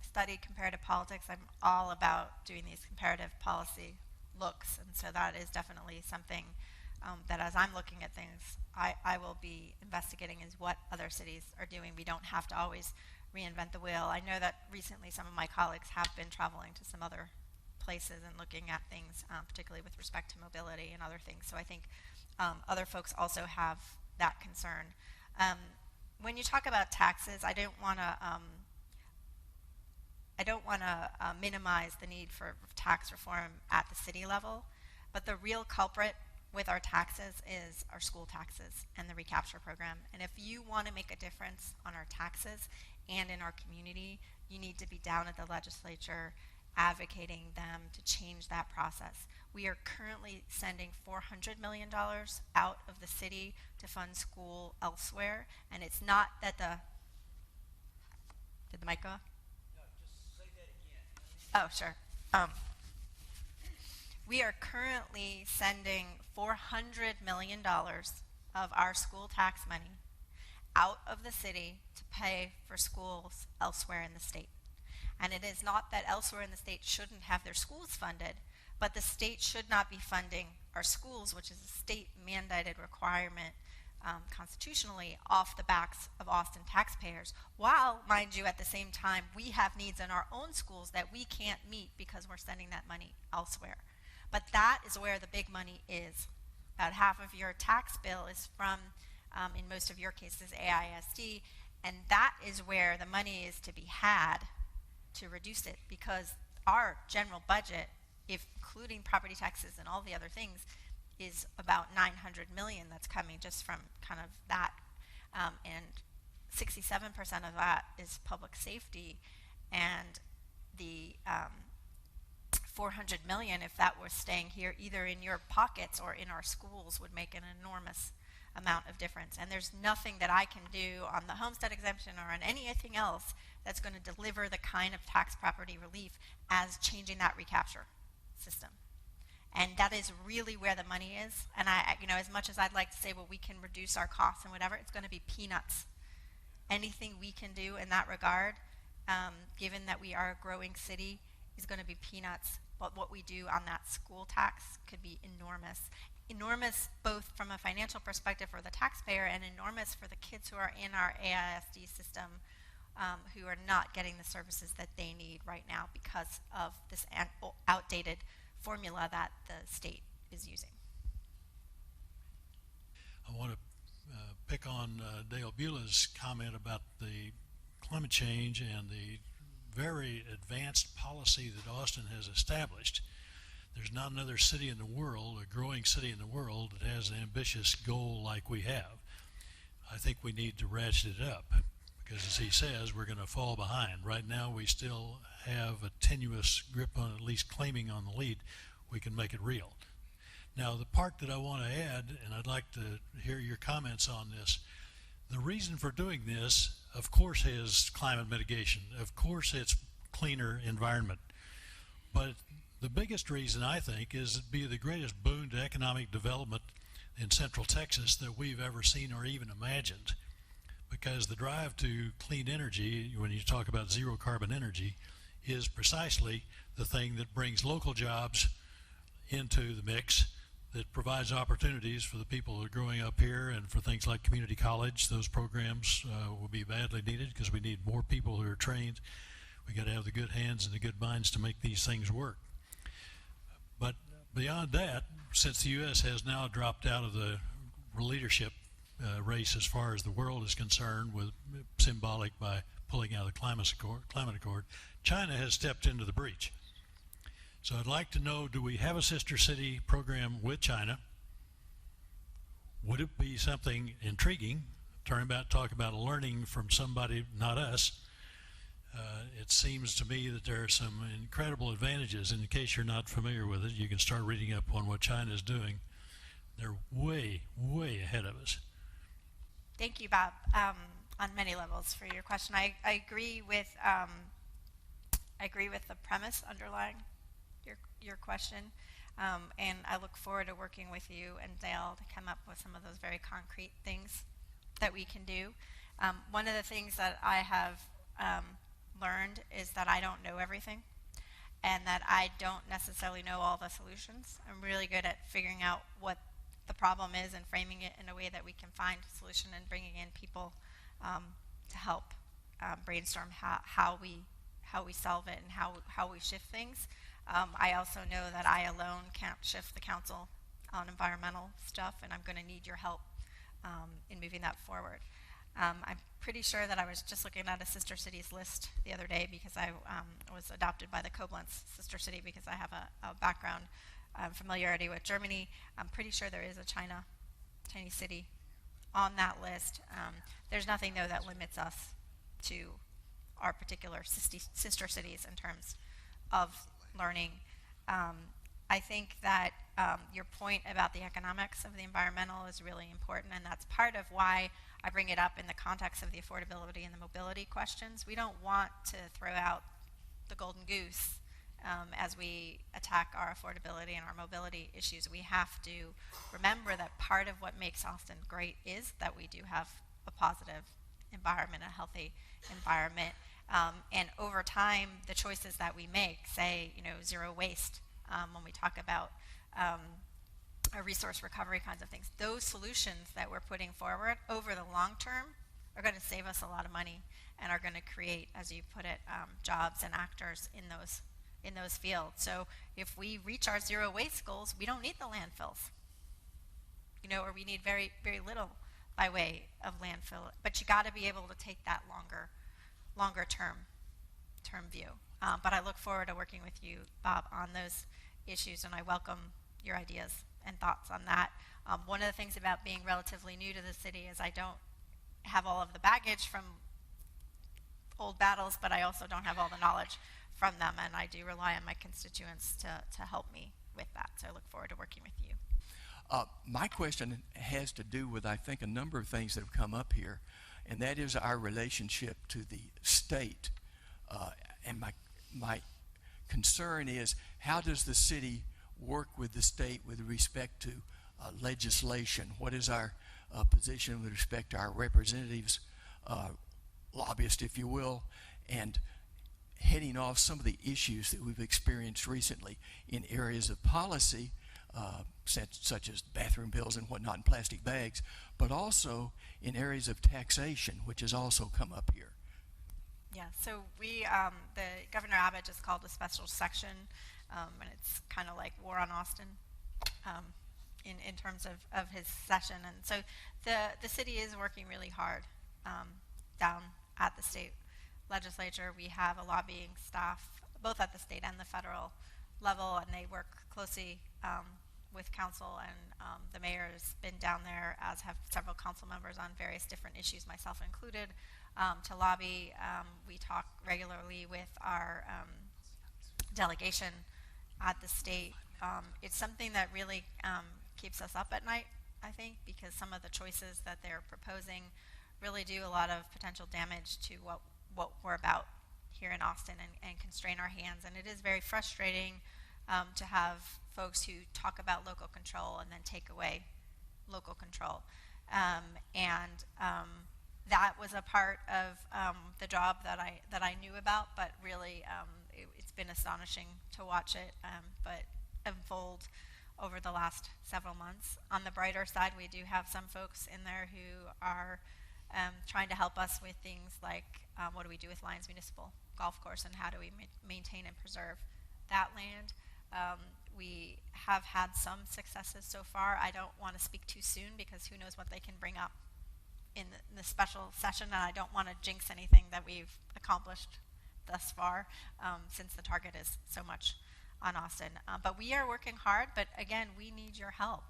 [SPEAKER 3] studied comparative politics, I'm all about doing these comparative policy looks, and so that is definitely something that as I'm looking at things, I will be investigating is what other cities are doing. We don't have to always reinvent the wheel. I know that recently some of my colleagues have been traveling to some other places and looking at things, particularly with respect to mobility and other things. So I think other folks also have that concern. When you talk about taxes, I don't want to minimize the need for tax reform at the city level, but the real culprit with our taxes is our school taxes and the recapture program. And if you want to make a difference on our taxes and in our community, you need to be down at the legislature advocating them to change that process. We are currently sending $400 million out of the city to fund school elsewhere, and it's not that did the mic go off? Oh, sure. We are currently sending $400 million of our school tax money out of the city to pay for schools elsewhere in the state. And it is not that elsewhere in the state shouldn't have their schools funded, but the state should not be funding our schools, which is a state-mandated requirement constitutionally, off the backs of Austin taxpayers, while, mind you, at the same time, we have needs in our own schools that we can't meet because we're sending that money elsewhere. But that is where the big money is. About half of your tax bill is from, in most of your cases, AISD, and that is where the money is to be had to reduce it, because our general budget, if including property taxes and all the other things, is about $900 million that's coming just from kind of that, and 67% of that is public safety, and the $400 million, if that was staying here either in your pockets or in our schools, would make an enormous amount of difference. And there's nothing that I can do on the homestead exemption or on anything else that's going to deliver the kind of tax property relief as changing that recapture system. And that is really where the money is. And I, as much as I'd like to say, well, we can reduce our costs and whatever, it's going to be peanuts. Anything we can do in that regard, given that we are a growing city, is going to be peanuts. But what we do on that school tax could be enormous. Enormous both from a financial perspective for the taxpayer and enormous for the kids who are in our AISD system, who are not getting the services that they need right now because of this outdated formula that the state is using.
[SPEAKER 7] I want to pick on Dale Beulah's comment about the climate change and the very advanced policy that Austin has established. There's not another city in the world, a growing city in the world, that has an ambitious goal like we have. I think we need to ratchet it up because, as he says, we're going to fall behind. Right now we still have a tenuous grip on at least claiming on the lead. We can make it real. Now, the part that I want to add, and I'd like to hear your comments on this, the reason for doing this, of course, is climate mitigation. Of course, it's cleaner environment. But the biggest reason, I think, is it'd be the greatest boon to economic development in Central Texas that we've ever seen or even imagined. Because the drive to clean energy, when you talk about zero carbon energy, is precisely the thing that brings local jobs into the mix, that provides opportunities for the people who are growing up here and for things like community college. Those programs will be badly needed because we need more people who are trained. We got to have the good hands and the good minds to make these things work. But beyond that, since the U.S. has now dropped out of the leadership race as far as the world is concerned, with symbolic by pulling out of the climate accord, China has stepped into the breach. So I'd like to know, do we have a sister city program with China? Would it be something intriguing, talk about learning from somebody, not us? It seems to me that there are some incredible advantages. In case you're not familiar with it, you can start reading up on what China is doing. They're way, way ahead of us.
[SPEAKER 3] Thank you, Bob, on many levels for your question. I agree with the premise underlying your question, and I look forward to working with you and Dale to come up with some of those very concrete things that we can do. One of the things that I have learned is that I don't know everything, and that I don't necessarily know all the solutions. I'm really good at figuring out what the problem is and framing it in a way that we can find a solution, and bringing in people to help brainstorm how we solve it and how we shift things. I also know that I alone can't shift the council on environmental stuff, and I'm going to need your help in moving that forward. I'm pretty sure that I was just looking at a sister cities list the other day, because I was adopted by the Koblenz sister city because I have a background familiarity with Germany. I'm pretty sure there is a Chinese city on that list. There's nothing, though, that limits us to our particular sister cities in terms of learning. I think that your point about the economics of the environmental is really important, and that's part of why I bring it up in the context of the affordability and the mobility questions. We don't want to throw out the golden goose as we attack our affordability and our mobility issues, we have to remember that part of what makes Austin great is that we do have a positive environment, a healthy environment. And over time, the choices that we make, say, zero waste, when we talk about resource recovery kinds of things, those solutions that we're putting forward over the long term are going to save us a lot of money and are going to create, as you put it, jobs and actors in those fields. So if we reach our zero waste goals, we don't need the landfills, or we need very, very little by way of landfill. But you got to be able to take that longer term view. But I look forward to working with you, Bob, on those issues, and I welcome your ideas and thoughts on that. One of the things about being relatively new to the city is I don't have all of the baggage from old battles, but I also don't have all the knowledge from them, and I do rely on my constituents to help me with that. So I look forward to working with you.
[SPEAKER 8] My question has to do with, I think, a number of things that have come up here, and that is our relationship to the state. And my concern is, how does the city work with the state with respect to legislation? What is our position with respect to our representatives, lobbyists, if you will, and heading off some of the issues that we've experienced recently in areas of policy, such as bathroom bills and whatnot in plastic bags, but also in areas of taxation, which has also come up here.
[SPEAKER 3] Yeah, so we, the Governor Abbott just called a special section, and it's kind of like War on Austin in terms of his session. And so the city is working really hard down at the state legislature. We have a lobbying staff, both at the state and the federal level, and they work closely with council, and the mayor has been down there, as have several council members, on various different issues, myself included, to lobby. We talk regularly with our delegation at the state. It's something that really keeps us up at night, I think, because some of the choices that they're proposing really do a lot of potential damage to what we're about here in Austin, and constrain our hands. And it is very frustrating to have folks who talk about local control and then take away local control. That was a part of the job that I knew about, but really it's been astonishing to watch it but unfold over the last several months. On the brighter side, we do have some folks in there who are trying to help us with things like what do we do with Lions Municipal Golf Course, and how do we maintain and preserve that land. We have had some successes so far. I don't want to speak too soon, because who knows what they can bring up in the special session, and I don't want to jinx anything that we've accomplished thus far, since the target is so much on Austin. But we are working hard, but again, we need your help.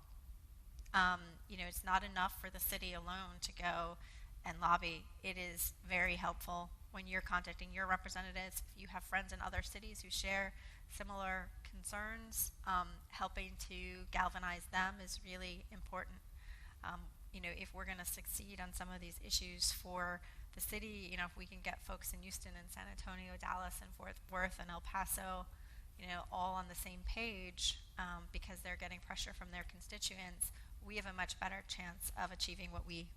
[SPEAKER 3] It's not enough for the city alone to go and lobby. It is very helpful when you're contacting your representatives. If you have friends in other cities who share similar concerns, helping to galvanize them is really important. If we're going to succeed on some of these issues for the city, if we can get folks in Houston and San Antonio, Dallas and Fort Worth and El Paso, all on the same page, because they're getting pressure from their constituents, we have a much better chance of achieving what we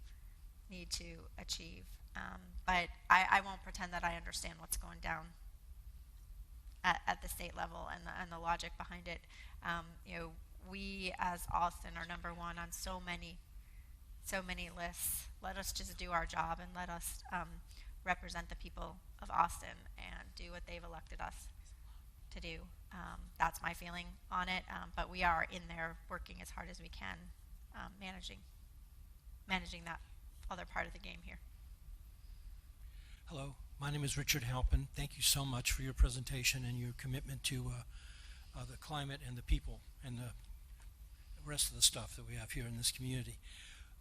[SPEAKER 3] need to achieve. But I won't pretend that I understand what's going down at the state level and the logic behind it. We as Austin are number one on so many lists. Let us just do our job, and let us represent the people of Austin and do what they've elected us to do. That's my feeling on it. But we are in there working as hard as we can, managing that other part of the game here.
[SPEAKER 9] Hello, my name is Richard Halpin. Thank you so much for your presentation and your commitment to the climate and the people and the rest of the stuff that we have here in this community.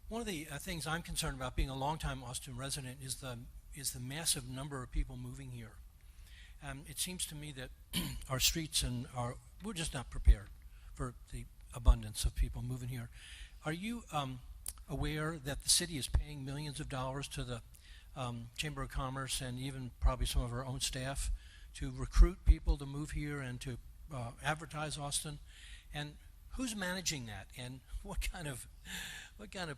[SPEAKER 9] One of the things I'm concerned about, being a longtime Austin resident, is the massive number of people moving here. It seems to me that our streets we're just not prepared for the abundance of people moving here. Are you aware that the city is paying millions of dollars to the Chamber of Commerce, and even probably some of our own staff, to recruit people to move here and to advertise Austin? And who's managing that? And what kind of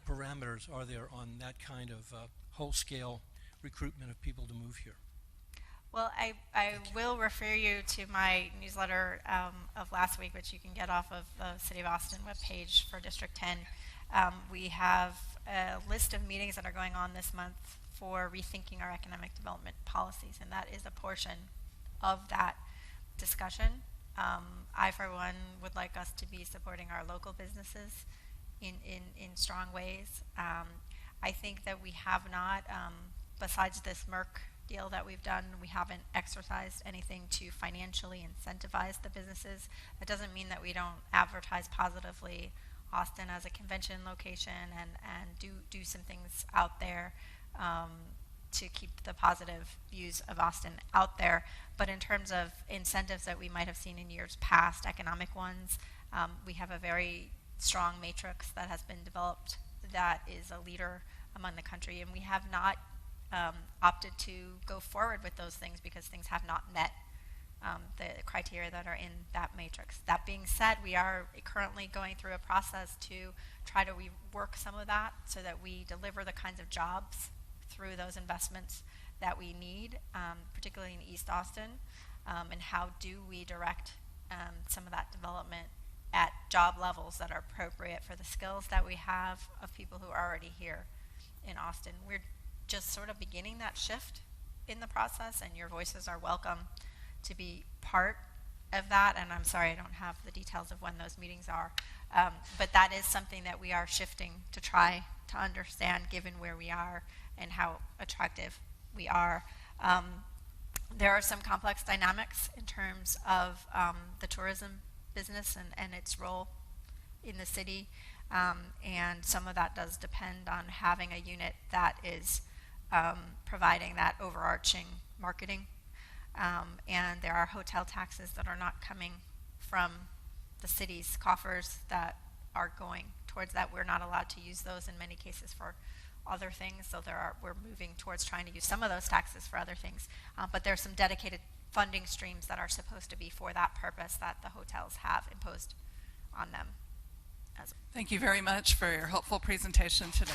[SPEAKER 9] parameters are there on that kind of whole-scale recruitment of people to move here?
[SPEAKER 3] Well, I will refer you to my newsletter of last week, which you can get off of the City of Austin webpage for District 10. We have a list of meetings that are going on this month for rethinking our economic development policies, and that is a portion of that discussion. I, for one, would like us to be supporting our local businesses in strong ways. I think that we have not, besides this Merck deal that we've done, we haven't exercised anything to financially incentivize the businesses. That doesn't mean that we don't advertise positively Austin as a convention location and do some things out there to keep the positive views of Austin out there. But in terms of incentives that we might have seen in years past, economic ones, we have a very strong matrix that has been developed that is a leader among the country, and we have not opted to go forward with those things because things have not met the criteria that are in that matrix. That being said, we are currently going through a process to try to rework some of that so that we deliver the kinds of jobs through those investments that we need, particularly in East Austin, and how do we direct some of that development at job levels that are appropriate for the skills that we have of people who are already here in Austin. We're just sort of beginning that shift in the process, and your voices are welcome to be part of that. And I'm sorry I don't have the details of when those meetings are, but that is something that we are shifting to try to understand given where we are and how attractive we are. There are some complex dynamics in terms of the tourism business and its role in the city, and some of that does depend on having a unit that is providing that overarching marketing. And there are hotel taxes that are not coming from the city's coffers that are going towards that. We're not allowed to use those in many cases for other things, so we're moving towards trying to use some of those taxes for other things. But there's some dedicated funding streams that are supposed to be for that purpose that the hotels have imposed on them.
[SPEAKER 1] Thank you very much for your helpful presentation today.